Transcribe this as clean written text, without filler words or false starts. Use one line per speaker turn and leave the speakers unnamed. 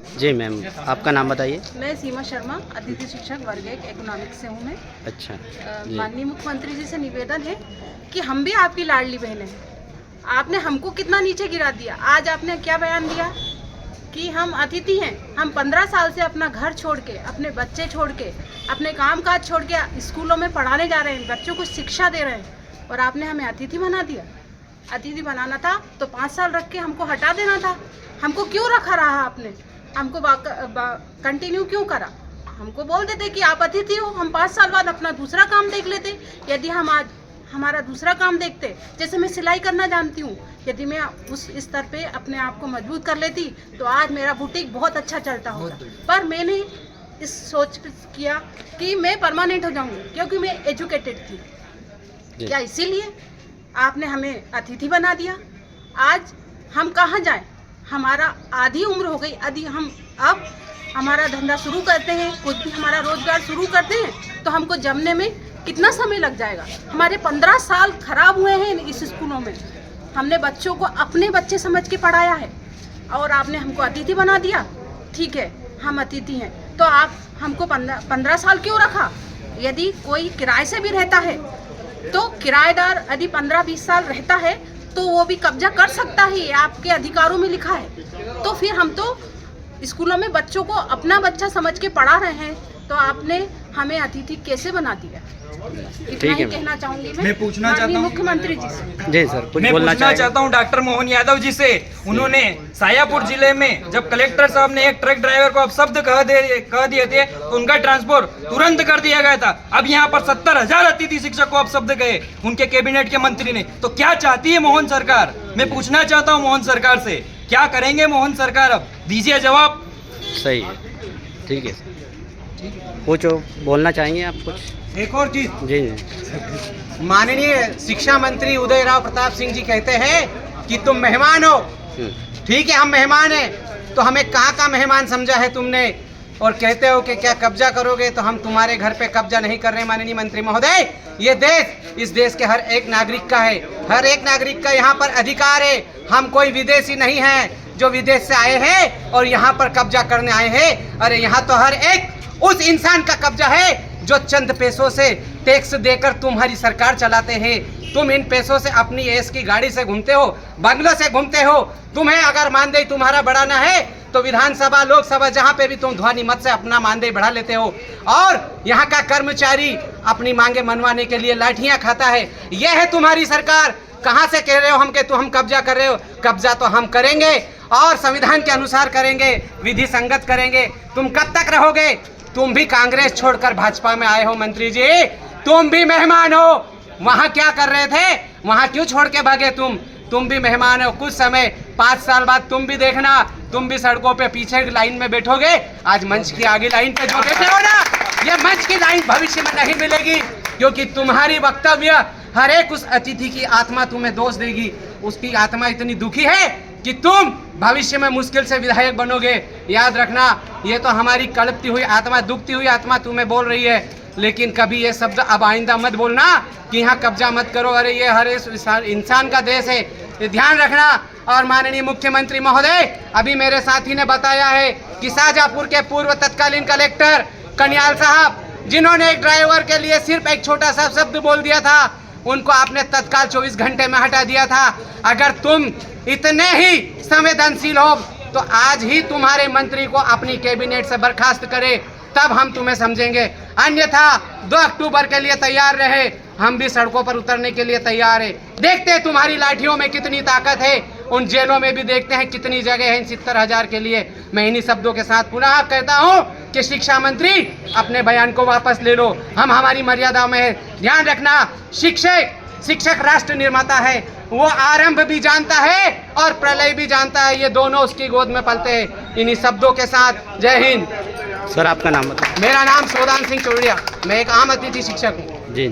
जी ma'am, आपका नाम बताइए।
मैं सीमा शर्मा, अतिथि शिक्षक वर्ग 1 इकोनॉमिक्स से हूँ मैं।
अच्छा जी।
माननीय मुख्यमंत्री जी से निवेदन है कि हम भी आपकी लाडली बहनें हैं। आपने हमको कितना नीचे गिरा दिया। आज आपने क्या बयान दिया कि हम अतिथि हैं। हम 15 साल से अपना घर छोड़ के, अपने बच्चे छोड़ के, अपने काम काज छोड़ के स्कूलों में पढ़ाने जा रहे हैं, बच्चों को शिक्षा दे रहे हैं, और आपने हमें अतिथि बना दिया। अतिथि बनाना था तो 5 साल रख के हमको हटा देना था। हमको क्यों रखा रहा आपने? हमको कंटिन्यू क्यों करा? हमको बोल देते कि आप अतिथि हो, हम 5 साल बाद अपना दूसरा काम देख लेते। यदि हम आज हमारा दूसरा काम देखते, जैसे मैं सिलाई करना जानती हूँ, यदि मैं उस स्तर पे अपने आप को मजबूत कर लेती तो आज मेरा बुटीक बहुत अच्छा चलता होगा। पर मैंने इस सोच किया कि मैं परमानेंट हो जाऊंगी क्योंकि मैं एजुकेटेड थी। क्या इसीलिए आपने हमें अतिथि बना दिया? आज हम कहाँ जाएं? हमारा आधी उम्र हो गई। यदि हम अब हमारा धंधा शुरू करते हैं, कुछ भी हमारा रोजगार शुरू करते हैं, तो हमको जमने में कितना समय लग जाएगा? हमारे 15 साल खराब हुए हैं इस स्कूलों में। हमने बच्चों को अपने बच्चे समझ के पढ़ाया है और आपने हमको अतिथि बना दिया। ठीक है, हम अतिथि हैं तो आप हमको 15 साल क्यों रखा? यदि कोई किराए से भी रहता है तो किराएदार यदि 15-20 साल रहता है तो वो भी कब्जा कर सकता है, आपके अधिकारों में लिखा है। तो फिर हम तो स्कूलों में बच्चों को अपना बच्चा समझ के पढ़ा रहे हैं, तो आपने हमें अतिथि कैसे बना दिया? इतना ही कहना चाहूंगी मैं
पूछना चाहता हूँ
मुख्यमंत्री जी से।
जी सर, कुछ
मैं
बोलना
पूछना चाहता हूँ डॉक्टर मोहन यादव जी से। उन्होंने सायापुर जिले में जब कलेक्टर साहब ने एक ट्रक ड्राइवर को अपशब्द कह दिए थे तो उनका ट्रांसपोर्ट तुरंत कर दिया गया था। अब यहाँ पर 70,000 अतिथि शिक्षक को अपशब्द कहे उनके कैबिनेट के मंत्री ने, तो क्या चाहती है मोहन सरकार? मैं पूछना चाहता हूँ मोहन सरकार से, क्या करेंगे मोहन सरकार? अब दीजिए जवाब।
सही है, ठीक है। कुछ बोलना चाहेंगे आप कुछ?
एक और चीज,
जी
माननीय शिक्षा मंत्री उदय राव प्रताप सिंह जी कहते हैं कि तुम मेहमान हो। ठीक है, हम मेहमान हैं, तो हमें कहाँ का मेहमान समझा है तुमने? और कहते हो कि क्या कब्जा करोगे, तो हम तुम्हारे घर पे कब्जा नहीं कर रहे माननीय मंत्री महोदय। ये देश, इस देश के हर एक नागरिक का है, हर एक नागरिक का यहाँ पर अधिकार है। हम कोई विदेशी नहीं है जो विदेश से आए हैं और यहाँ पर कब्जा करने आए हैं। अरे यहाँ तो हर एक उस इंसान का कब्जा है जो चंद पैसों से टैक्स देकर तुम्हारी सरकार चलाते हैं। तुम इन पैसों से अपनी एस की गाड़ी से घूमते हो, बंगलों से घूमते हो। तुम्हें अगर मानदेय तुम्हारा बढ़ाना है तो विधानसभा, लोकसभा, जहाँ पे भी तुम ध्वनि मत से अपना मानदेय बढ़ा लेते हो, और यहाँ का कर्मचारी अपनी मांगे मनवाने के लिए लाठियाँ खाता है। यह है तुम्हारी सरकार। कहाँ से कह रहे हो हम के तुम कब्जा कर रहे हो? कब्जा तो हम करेंगे और संविधान के अनुसार करेंगे, विधि संगत करेंगे। तुम कब तक रहोगे? तुम भी कांग्रेस छोड़कर भाजपा में आए हो मंत्री जी, तुम भी मेहमान हो। वहाँ क्या कर रहे थे? वहाँ क्यों छोड़ के भागे तुम भी मेहमान हो। कुछ समय 5 साल बाद तुम भी देखना, तुम भी सड़कों पे पीछे लाइन में बैठोगे। आज मंच की आगे लाइन पे जो बैठे हो ना, ये मंच की लाइन भविष्य में नहीं मिलेगी, क्योंकि तुम्हारी वक्तव्य हर एक उस अतिथि की आत्मा तुम्हें दोष देगी। उसकी आत्मा इतनी दुखी है कि तुम भविष्य में मुश्किल से विधायक बनोगे। याद रखना, ये तो हमारी कड़पती हुई आत्मा, दुखती हुई आत्मा तुम्हें बोल रही है, लेकिन कभी ये शब्द अब आइंदा मत बोलना कि यहाँ कब्जा मत करो। अरे ये हर इंसान का देश है, ये ध्यान रखना। और माननीय मुख्यमंत्री महोदय, अभी मेरे साथी ने बताया है कि शाहजहाँपुर के पूर्व तत्कालीन कलेक्टर कन्याल साहब, जिन्होंने एक ड्राइवर के लिए सिर्फ एक छोटा सा शब्द बोल दिया था, उनको आपने तत्काल 24 घंटे में हटा दिया था। अगर तुम इतने ही संवेदनशील हो तो आज ही तुम्हारे मंत्री को अपनी कैबिनेट से बर्खास्त करे, तब हम तुम्हें समझेंगे। अन्यथा 2 अक्टूबर के लिए तैयार रहे, हम भी सड़कों पर उतरने के लिए तैयार है। देखते हैं तुम्हारी लाठियों में कितनी ताकत है, उन जेलों में भी देखते हैं कितनी जगह है इन 70,000 के लिए। मैं इन्हीं शब्दों के साथ पुनः कहता हूँ कि शिक्षा मंत्री अपने बयान को वापस ले लो, हम हमारी मर्यादा में है। ध्यान रखना, शिक्षक राष्ट्र निर्माता है, वो आरंभ भी जानता है और प्रलय भी जानता है, ये दोनों उसकी गोद में पलते हैं। इन्हीं शब्दों के साथ जय हिंद।
सर, आपका नाम बताइए।
मेरा नाम सोदान सिंह चौड़िया, मैं एक आम अतिथि शिक्षक हूँ।
जी।